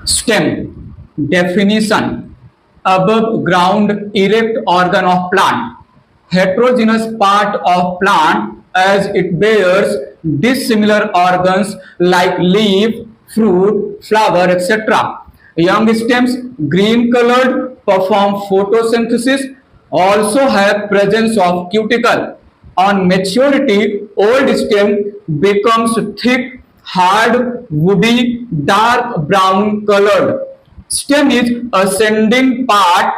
Stem. Definition. Above ground erect organ of plant. Heterogeneous part of plant as it bears dissimilar organs like leaf, fruit, flower, etc. Young stems, green colored, perform photosynthesis, also have presence of cuticle. On maturity, old stem becomes thick, hard, woody, dark brown colored. Stem is ascending part.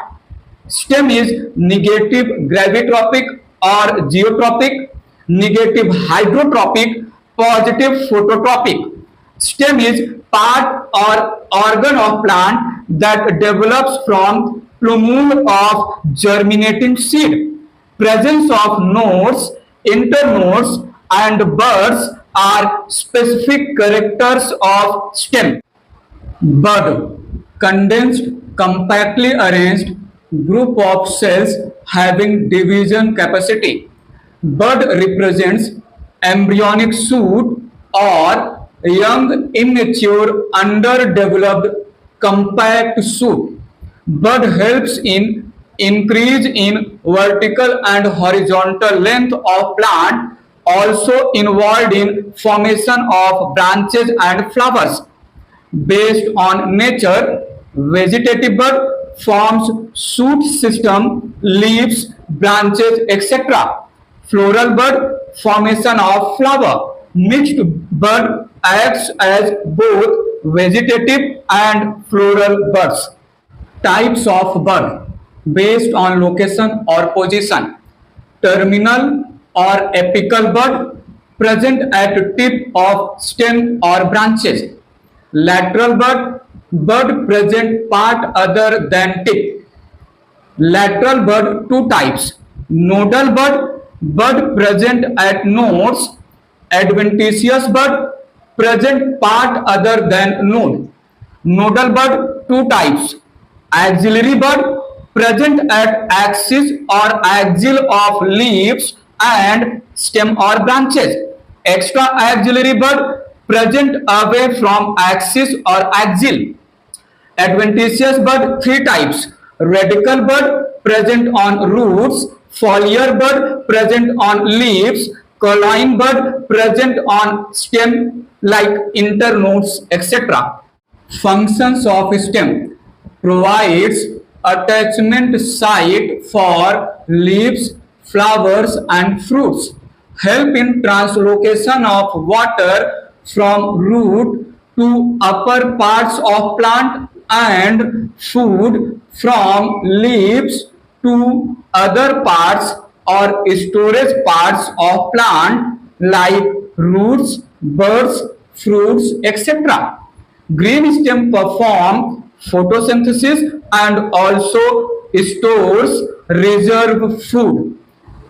Stem is negative gravitropic or geotropic, negative hydrotropic, positive phototropic. Stem is part or organ of plant that develops from plumule of germinating seed. Presence of nodes, internodes, and buds are specific characters of stem. Bud. Condensed, compactly arranged group of cells having division capacity. Bud represents embryonic shoot or young, immature, underdeveloped, compact shoot. Bud helps in increase in vertical and horizontal length of plant, also involved in formation of branches and flowers. Based on nature, vegetative bud forms shoot system, leaves, branches, etc. Floral bud formation of flower. Mixed bud acts as both vegetative and floral buds. Types of bud based on location or position. Terminal or apical bud present at tip of stem or branches. Lateral bud present part other than tip. Lateral bud two types. Nodal bud present at nodes. Adventitious bud present part other than node. Nodal bud two types. Axillary bud present at axis or axial of leaves and stem or branches. Extra axillary bud present away from axis or axial. Adventitious bud three types. Radical bud present on roots, foliar bud present on leaves, colloidal bud present on stem like internodes, etc. Functions of stem. Provides attachment site for leaves, flowers and fruits. Help in translocation of water from root to upper parts of plant and food from leaves to other parts or storage parts of plant like roots, buds, fruits, etc. Green stem perform photosynthesis and also stores reserve food.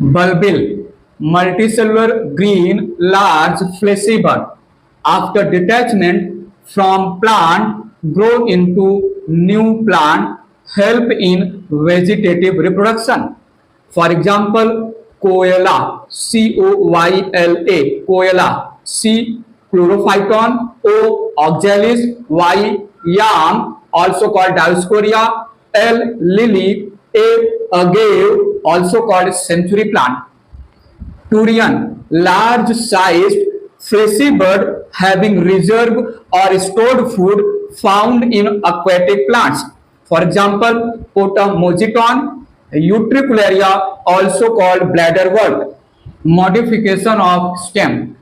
Bulbil, multicellular green large fleshy bud. After detachment from plant, grow into new plant, help in vegetative reproduction. For example, Coela, Coyla, Coela, C. chlorophyton, O. oxalis, Y. yam, also called Dioscorea, L. lily, A. agave, also called century plant. Turian, large sized fleshy bird having reserve or stored food found in aquatic plants. For example, Potamogeton, Utricularia, also called bladderwort. Modification of stem.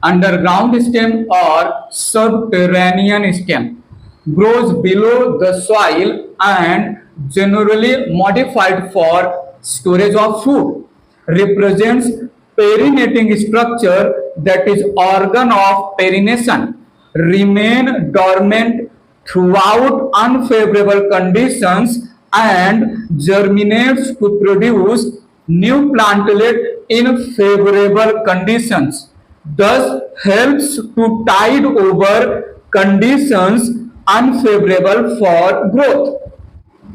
Underground stem or subterranean stem grows below the soil and generally modified for storage of food. Represents perinating structure, that is organ of perination, remain dormant throughout unfavorable conditions and germinates to produce new plantlet in favorable conditions, thus helps to tide over conditions unfavorable for growth.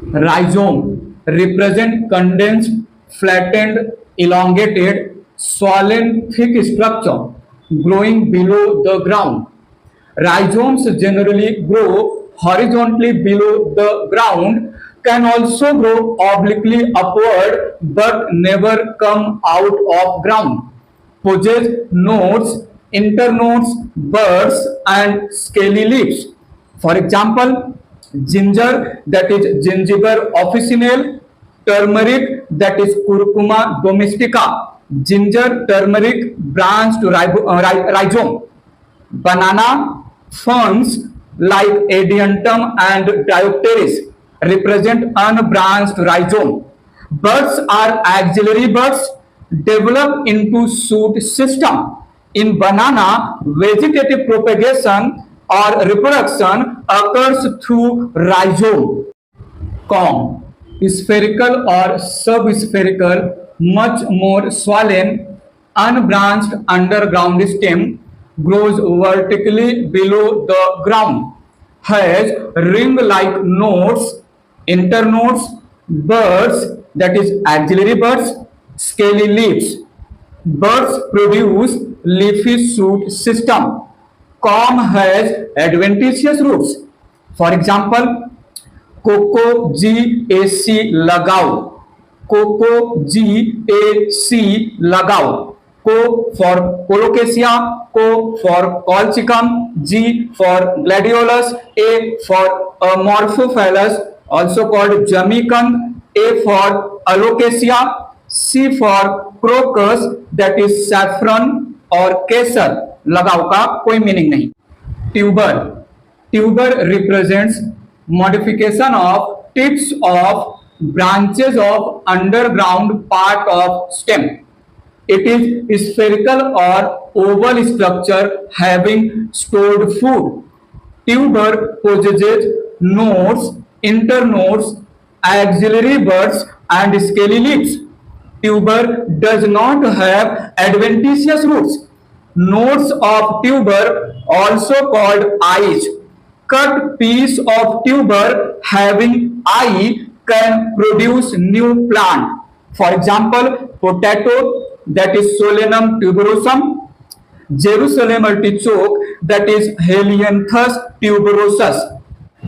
Rhizome represent condensed, flattened, elongated, swollen, thick structure growing below the ground. Rhizomes generally grow horizontally below the ground can also grow obliquely upward but never come out of ground. Possess nodes, internodes, buds, and scaly leaves. For example, ginger, that is Gingiber officinale, turmeric, that is Curcuma domestica, ginger, turmeric, branched rhizome, banana, ferns like Adiantum and Diopteris represent unbranched rhizome. Buds are axillary buds develop into shoot system. In banana, vegetative propagation or reproduction occurs through rhizome. Corm, spherical or subspherical, much more swollen, unbranched underground stem, grows vertically below the ground, has ring-like nodes, internodes, buds, that is axillary buds, scaly leaves. Buds produce leafy shoot system. Corm has adventitious roots. For example, Coco GAC लगाओ, Coco GAC लगाओ, Co for colocasia, Co for colchicum, G for gladiolus, A for amorphophallus, also called jamicum, A for alocasia, C for crocus, that is saffron और केसर. लगाओ का कोई meaning नहीं. Tuber, tuber represents modification of tips of branches of underground part of stem. It is spherical or oval structure having stored food. Tuber possesses nodes, internodes, axillary buds, and scaly leaves. Tuber does not have adventitious roots. Nodes of tuber, also called eyes. Cut piece of tuber having eye can produce new plant. For example, potato, that is Solanum tuberosum, Jerusalem artichoke, that is Helianthus tuberosus.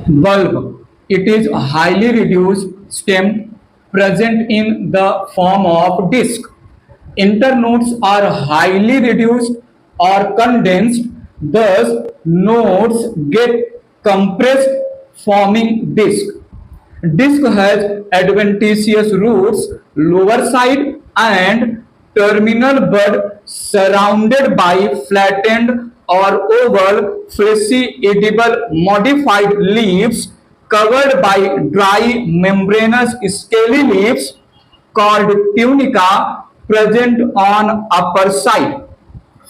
Bulb, it is a highly reduced stem present in the form of disc. Internodes are highly reduced or condensed, thus nodes get compressed forming disc. Disc has adventitious roots, lower side, and terminal bud surrounded by flattened or oval, fleshy, edible, modified leaves covered by dry membranous scaly leaves called tunica present on upper side.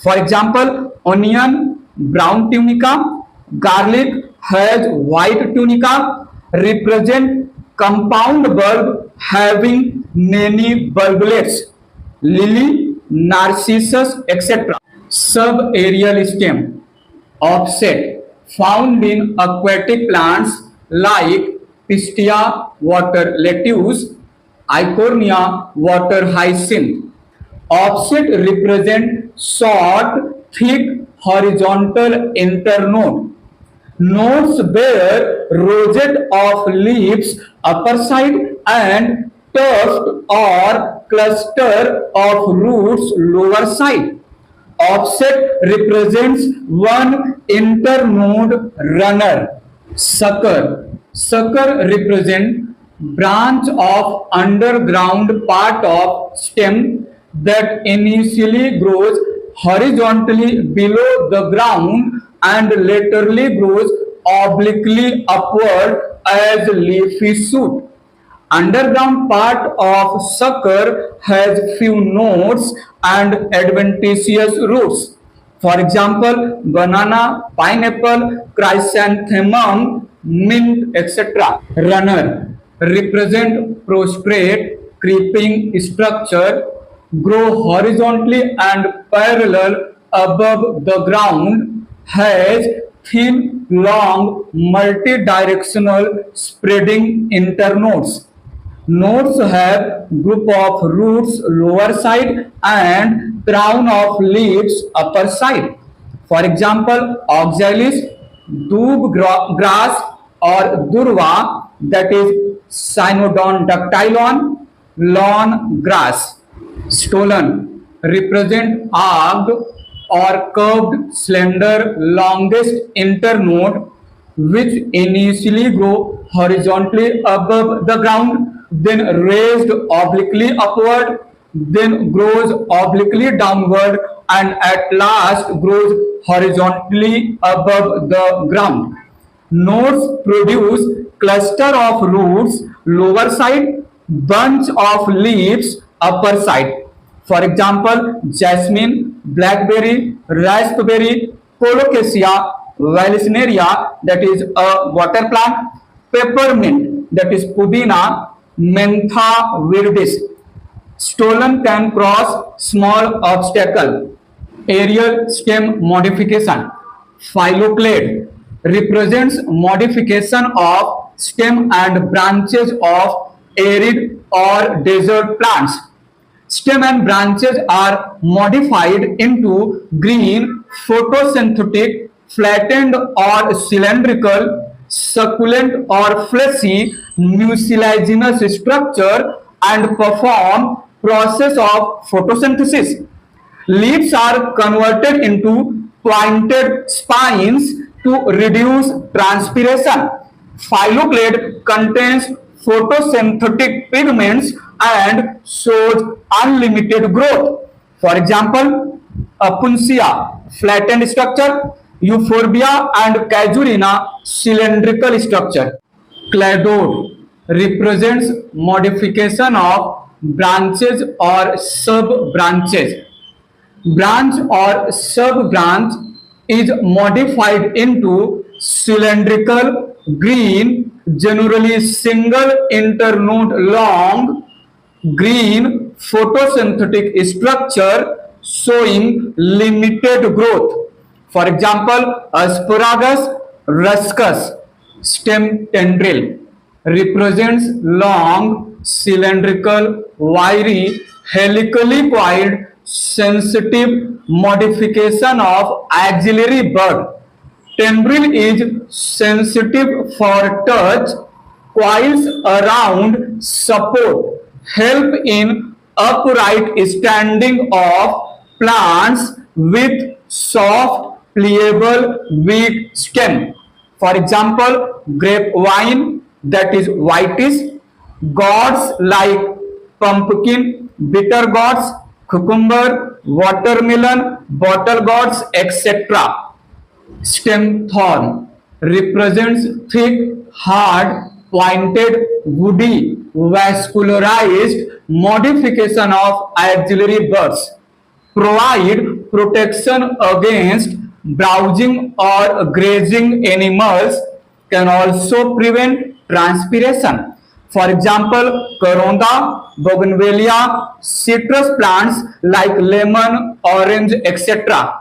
For example, onion, brown tunica, garlic has white tunica, represent compound bulb having many bulblets, lily, narcissus, etc. Subaerial stem, offset, found in aquatic plants like Pistia water lettuce, Eichhornia water hyacinth. Offset represent short, thick, horizontal internode. Nodes bear rosette of leaves upper side and tuft or cluster of roots lower side. Offset represents one internode runner. Sucker. Sucker represent branch of underground part of stem that initially grows horizontally below the ground and laterally grows obliquely upward as leafy shoot. Underground part of sucker has few nodes and adventitious roots. For example, banana, pineapple, chrysanthemum, mint, etc. Runner represent prostrate, creeping structure, grow horizontally and parallel above the ground, has thin, long, multi-directional spreading internodes. Nodes have group of roots lower side and crown of leaves upper side. For example, oxalis, doob grass, or durva, that is cynodon dactylon, lawn grass. Stolon represent arched or curved, slender, longest internode which initially grow horizontally above the ground, then raised obliquely upward, then grows obliquely downward, and at last grows horizontally above the ground. Nodes produce cluster of roots lower side, bunch of leaves upper side. For example, jasmine, blackberry, raspberry, colocasia, vallisneria, that is a water plant, peppermint, that is pudina, mentha viridis. Stolon can cross small obstacle. Aerial stem modification. Phylloclade represents modification of stem and branches of arid or desert plants. Stem and branches are modified into green, photosynthetic, flattened or cylindrical, succulent or fleshy, mucilaginous structure and perform process of photosynthesis. Leaves are converted into pointed spines to reduce transpiration. Phylloclade contains photosynthetic pigments and shows unlimited growth. For example, Apuncia, flattened structure, Euphorbia and Casuarina, cylindrical structure. Cladode represents modification of branches or sub-branches. Branch or sub-branch is modified into cylindrical, green, generally single internode long, green photosynthetic structure showing limited growth. For example, Asparagus ruscus stem tendril represents long, cylindrical, wiry, helically coiled, sensitive modification of axillary bud. Tendril is sensitive for touch, coils around support, help in upright standing of plants with soft, pliable, weak stem. For example, grapevine, that is whitish, gourds like pumpkin, bitter gourds, cucumber, watermelon, bottle gourds, etc. Stem thorn represents thick, hard, pointed, woody, vascularized modification of axillary buds. Provide protection against browsing or grazing animals, can also prevent transpiration. For example, Coronda, Bougainvillea, citrus plants like lemon, orange, etc.